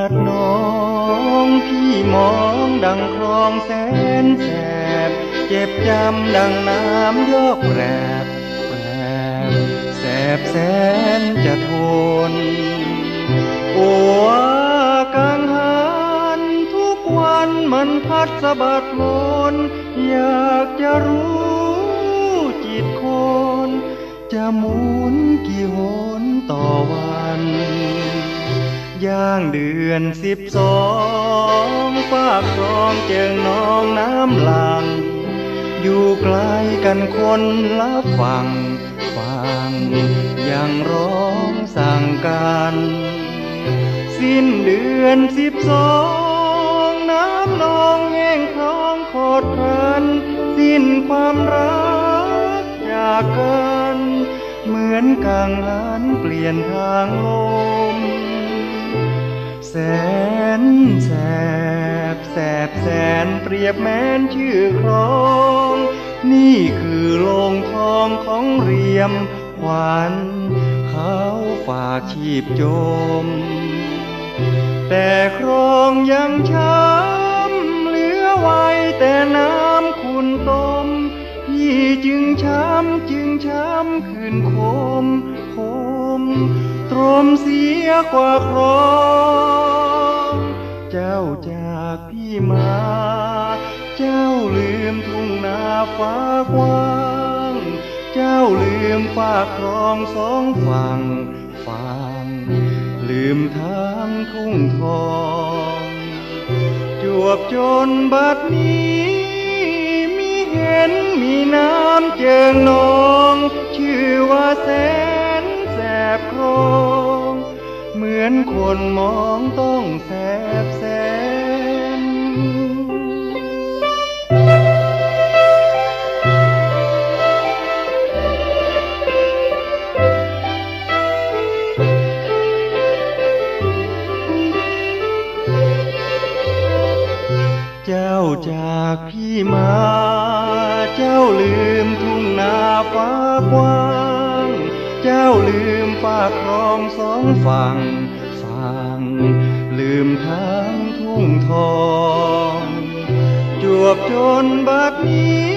รัดน้องพี่มองดังคลองแสนแสบเจ็บจำดังน้ำยอกแปรบแปรบแสบแสนจะทนโอ้กังหันทุกวันมันพัดสะบัดมนอยากจะรู้จิตคนจะหมุนกี่หนต่อวันย่างเดือน12ฝากคลองเจิงน้องน้ำหลังอยู่ไกลกันคนละฝั่งยังร้องสั่งกันสิ้นเดือน12น้ำนองแห้งคลองโคตรพลันสิ้นความรักจากกันเหมือนกังหันเปลี่ยนทางลมแสนแสบแสบแสนเปรียบแม้นชื่อครองนี่คือโลงทองของเรียมขวัญเขาฝากชีพจมแต่ครองยังช้ำเหลือไว้แต่น้ำขุ่นต้มพี่จึงช้ำคืนคมตรมเสียกว่าครองเจ้าจากพี่มาเจ้าลืมทุ่งนาฟ้ากว้างเจ้าลืมฝากครองสองฝั่งลืมทางทุ่งทองจวบจนบัดนี้มีเห็นมีน้ำเจิงนองชื่อว่าแสนแสบครองเหมือนคนมองต้องแสบแสนเจ้าจากพี่มาเจ้าลืมทุ่งนาฟ้ากว้างเจ้าลืมฝากครองสองฝั่งลืมทางทุ่งทองจวบจนบัดนี้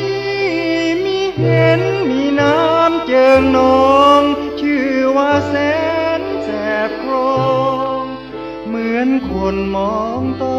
มีเห็นมีน้ำเจิงนองชื่อว่าแสนแสบครองเหมือนคนมองต้